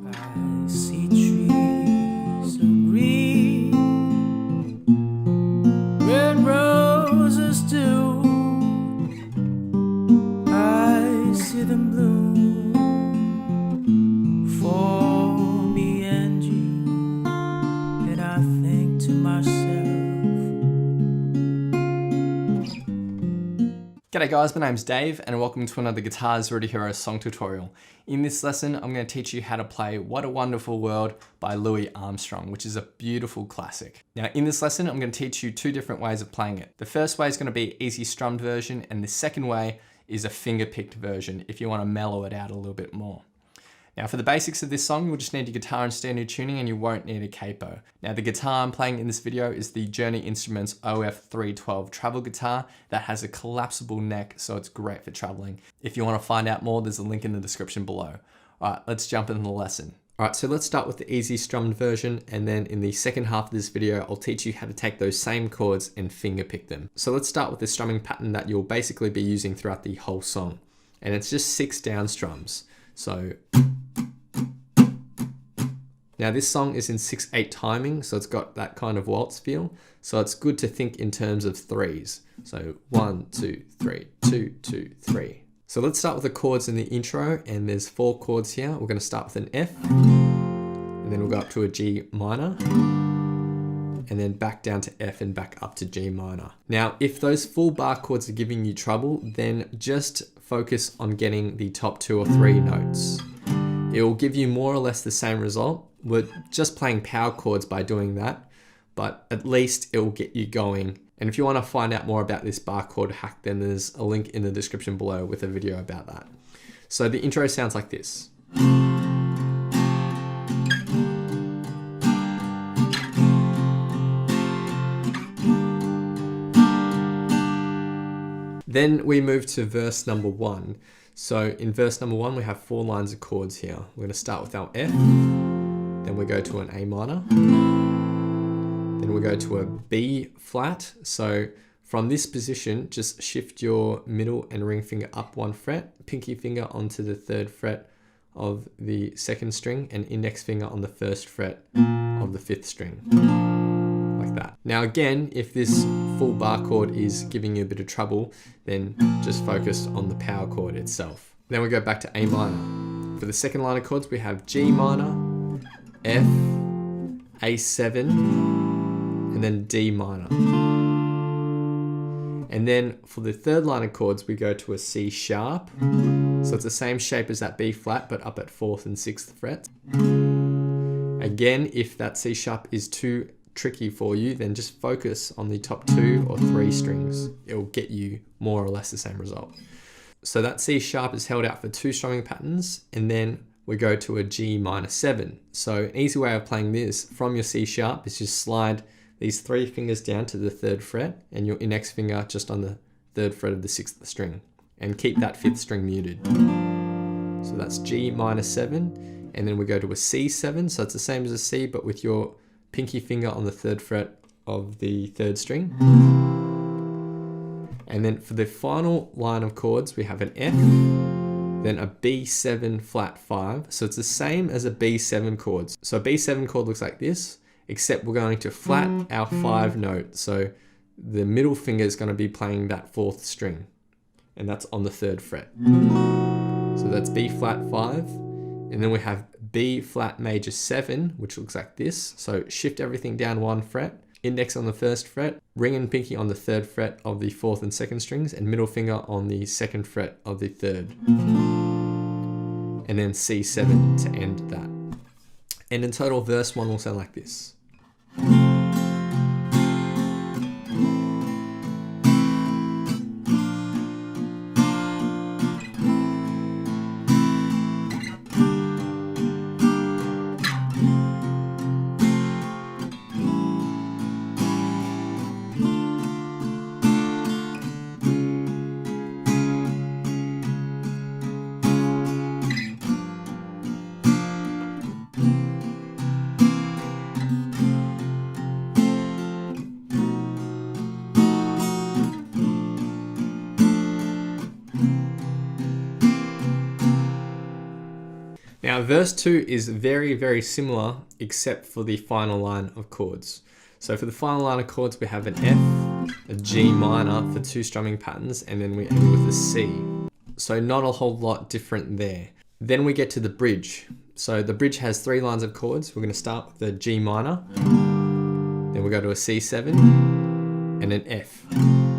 I see trees of green, red roses too. I see them bloom for me and you, and I think to myself. G'day guys, my name's Dave and welcome to another Guitars Ready Hero song tutorial. In this lesson, I'm going to teach you how to play What a Wonderful World by Louis Armstrong, which is a beautiful classic. Now in this lesson, I'm going to teach you two different ways of playing it. The first way is going to be easy strummed version, and the second way is a finger-picked version if you want to mellow it out a little bit more. Now for the basics of this song, you'll just need your guitar and standard tuning, and you won't need a capo. Now the guitar I'm playing in this video is the Journey Instruments OF312 travel guitar that has a collapsible neck, so it's great for traveling. If you want to find out more, there's a link in the description below. All right, let's jump into the lesson. All right, so let's start with the easy strummed version, and then in the second half of this video, I'll teach you how to take those same chords and finger pick them. So let's start with the strumming pattern that you'll basically be using throughout the whole song. And it's just 6 down strums. So now this song is in 6/8 timing, so it's got that kind of waltz feel. So it's good to think in terms of threes. So 1, 2, 3, 2, 2, 3. So let's start with the chords in the intro, and there's 4 chords here. We're going to start with an F, and then we'll go up to a G minor, and then back down to F and back up to G minor. Now, if those full bar chords are giving you trouble, then just focus on getting the top 2 or 3 notes. It will give you more or less the same result. We're just playing power chords by doing that, but at least it will get you going. And if you want to find out more about this bar chord hack, then there's a link in the description below with a video about that. So the intro sounds like this. Then we move to verse number 1. So in verse number 1, we have 4 lines of chords here. We're going to start with our F, then we go to an A minor, then we go to a B flat. So from this position, just shift your middle and ring finger up 1 fret, pinky finger onto the 3rd fret of the 2nd string, and index finger on the 1st fret of the 5th string. Like that. Now again, if this full bar chord is giving you a bit of trouble, then just focus on the power chord itself. Then we go back to A minor. For the second line of chords, we have G minor, F, A7, and then D minor. And then for the third line of chords, we go to a C sharp. So it's the same shape as that B flat, but up at 4th and 6th frets. Again, if that C sharp is too tricky for you, then just focus on the top 2 or 3 strings. It will get you more or less the same result. So that C sharp is held out for 2 strumming patterns, and then we go to a G minor 7. So an easy way of playing this from your C sharp is just slide these 3 fingers down to the 3rd fret and your index finger just on the 3rd fret of the 6th string, and keep that 5th string muted. So that's G minor 7, and then we go to a C7. So it's the same as a C, but with your pinky finger on the 3rd fret of the 3rd string. And then for the final line of chords, we have an F, then a B7 flat 5. So it's the same as a B7 chord. So a B7 chord looks like this, except we're going to flat our 5 note. So the middle finger is going to be playing that 4th string, and that's on the 3rd fret. So that's B flat 5. And then we have B flat major 7, which looks like this. So shift everything down 1 fret, index on the 1st fret, ring and pinky on the 3rd fret of the 4th and 2nd strings, and middle finger on the 2nd fret of the 3rd. And then C7 to end that. And in total, verse 1 will sound like this. Now verse 2 is very, very similar except for the final line of chords. So for the final line of chords, we have an F, a G minor for 2 strumming patterns, and then we end with a C. So not a whole lot different there. Then we get to the bridge. So the bridge has 3 lines of chords. We're going to start with the G minor, then we go to a C7 and an F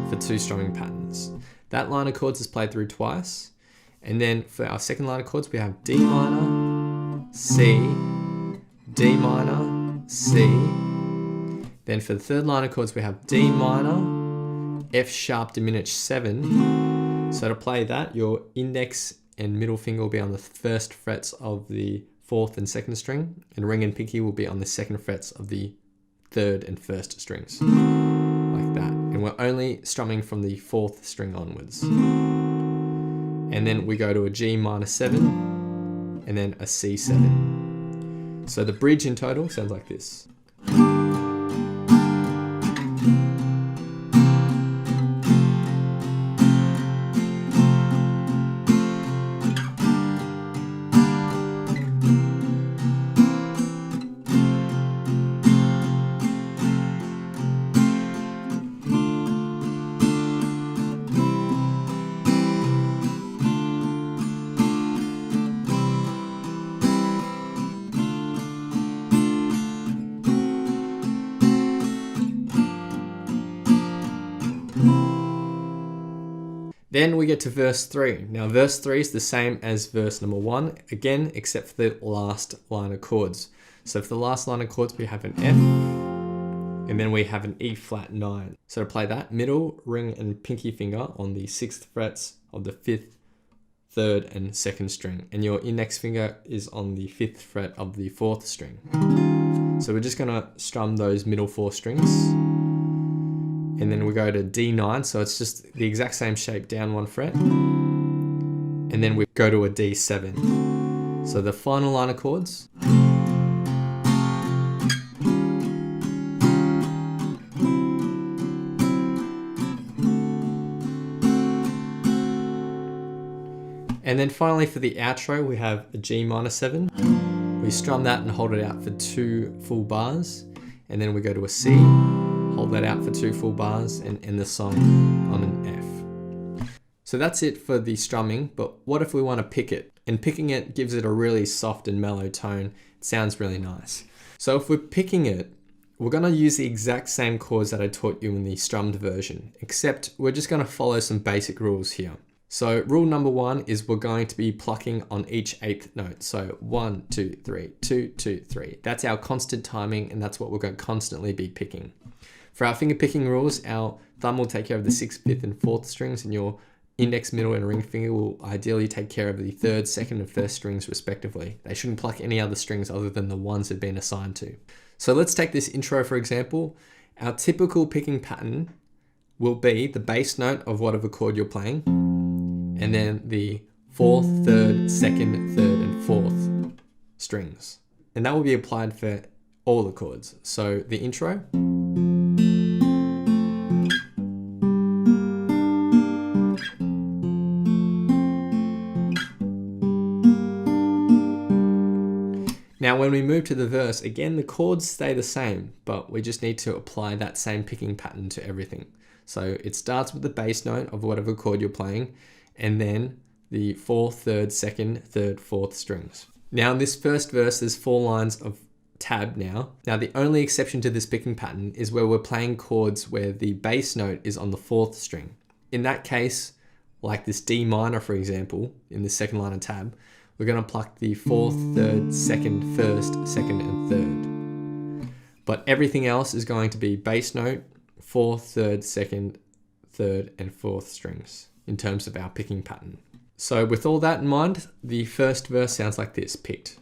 for 2 strumming patterns. That line of chords is played through twice. And then for our second line of chords, we have D minor, C, D minor, C. Then for the third line of chords, we have D minor, F sharp diminished 7. So to play that, your index and middle finger will be on the first frets of the 4th and 2nd string, and ring and pinky will be on the 2nd frets of the 3rd and 1st strings, like that. And we're only strumming from the 4th string onwards. And then we go to a G minor 7, and then a C7. So the bridge in total sounds like this. Then we get to verse 3. Now verse 3 is the same as verse number 1, again, except for the last line of chords. So for the last line of chords, we have an F, and then we have an E flat 9. So to play that, middle, ring, and pinky finger on the 6th frets of the 5th, 3rd, and 2nd string. And your index finger is on the 5th fret of the 4th string. So we're just gonna strum those middle 4 strings. And then we go to D9, so it's just the exact same shape down 1 fret. And then we go to a D7. So the final line of chords. And then finally for the outro, we have a G minor 7. We strum that and hold it out for 2 full bars. And then we go to a C. Hold that out for 2 full bars and end the song on an F. So that's it for the strumming, but what if we want to pick it? And picking it gives it a really soft and mellow tone. It sounds really nice. So if we're picking it, we're going to use the exact same chords that I taught you in the strummed version, except we're just going to follow some basic rules here. So rule number 1 is we're going to be plucking on each 8th note. So 1, 2, 3, 2, 2, 3. That's our constant timing, and that's what we're going to constantly be picking. For our finger picking rules, our thumb will take care of the 6th, 5th, and 4th strings, and your index, middle, and ring finger will ideally take care of the 3rd, 2nd, and 1st strings respectively. They shouldn't pluck any other strings other than the ones they've been assigned to. So let's take this intro for example. Our typical picking pattern will be the bass note of whatever chord you're playing, and then the 4th, 3rd, 2nd, 3rd, and 4th strings. And that will be applied for all the chords. So the intro. Now when we move to the verse, again the chords stay the same, but we just need to apply that same picking pattern to everything. So it starts with the bass note of whatever chord you're playing, and then the 4th, 3rd, 2nd, 3rd, 4th strings. Now in this first verse, there's 4 lines of tab now. Now the only exception to this picking pattern is where we're playing chords where the bass note is on the 4th string. In that case, like this D minor for example, in the second line of tab, we're going to pluck the 4th, 3rd, 2nd, 1st, 2nd, and 3rd. But everything else is going to be bass note, 4th, 3rd, 2nd, 3rd, and 4th strings in terms of our picking pattern. So with all that in mind, the first verse sounds like this, picked.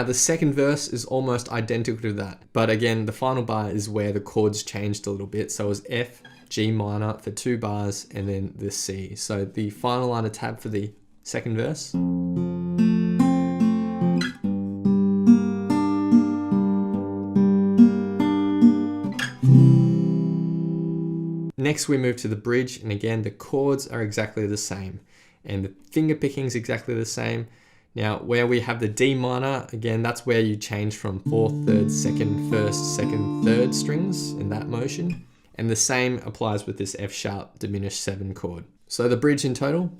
the second verse is almost identical to that, but again, the final bar is where the chords changed a little bit. So it was F, G minor for 2 bars, and then the C. So the final line of tab for the second verse. Next we move to the bridge, and again the chords are exactly the same and the finger picking is exactly the same. Now where we have the D minor, again that's where you change from 4th, 3rd, 2nd, 1st, 2nd, 3rd strings in that motion, and the same applies with this F sharp diminished 7 chord. So the bridge in total.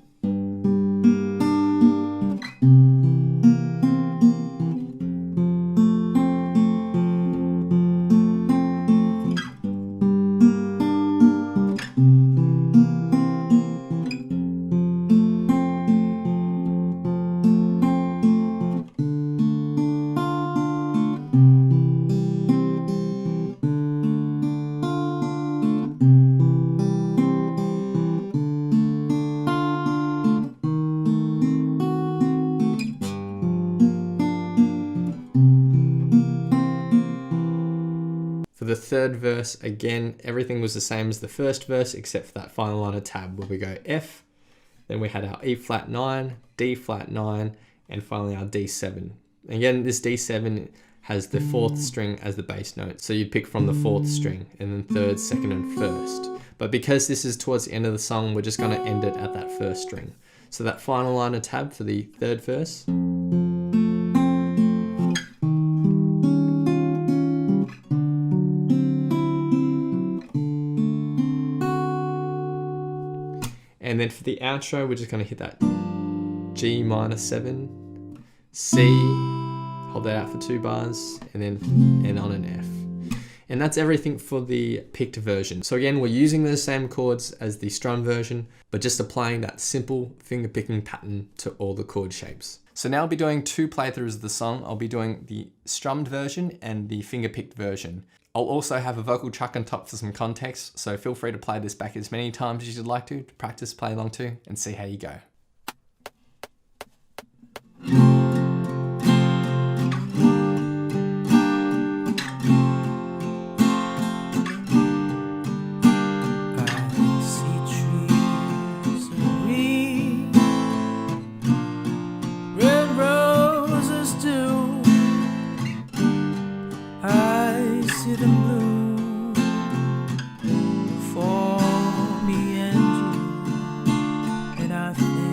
For the third verse, again, everything was the same as the first verse except for that final line of tab where we go F, then we had our E flat 9, D flat 9, and finally our D7. Again, this D7 has the 4th string as the bass note, so you'd pick from the 4th string and then 3rd, 2nd, and 1st. But because this is towards the end of the song, we're just going to end it at that 1st string. So that final line of tab for the third verse. And then for the outro, we're just going to hit that G minor 7, C, hold that out for 2 bars, and then end on an F. And that's everything for the picked version. So again, we're using those same chords as the strum version, but just applying that simple finger picking pattern to all the chord shapes. So now I'll be doing 2 playthroughs of the song. I'll be doing the strummed version and the finger picked version. I'll also have a vocal track on top for some context, so feel free to play this back as many times as you'd like to practice play along to and see how you go. I see trees of green, red roses too. I see them bloom for me and you, and I think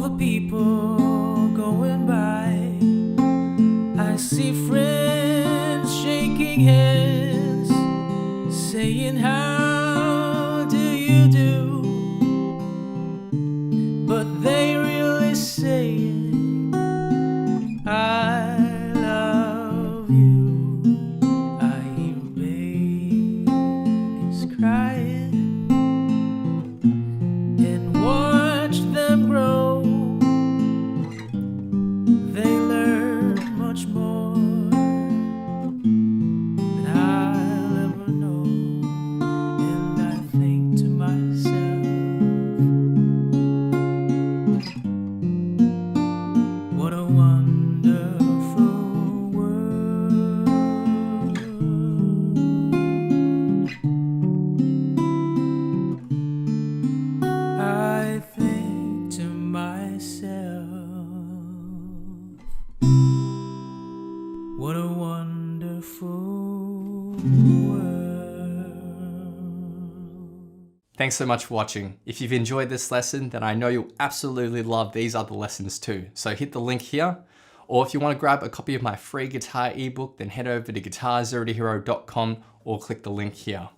the people going by. I see friends shaking hands, saying, how do you do? But they really saying, I love you. I hear babies crying and watch them grow. They learn much more than I'll ever know. And I think to myself, what a wonderful world. I think to myself, what a wonderful world. Thanks so much for watching. If you've enjoyed this lesson, then I know you'll absolutely love these other lessons too. So hit the link here, or if you want to grab a copy of my free guitar ebook, then head over to guitarzerotohero.com or click the link here.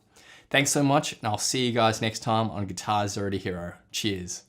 Thanks so much, and I'll see you guys next time on Guitar Zero to Hero. Cheers.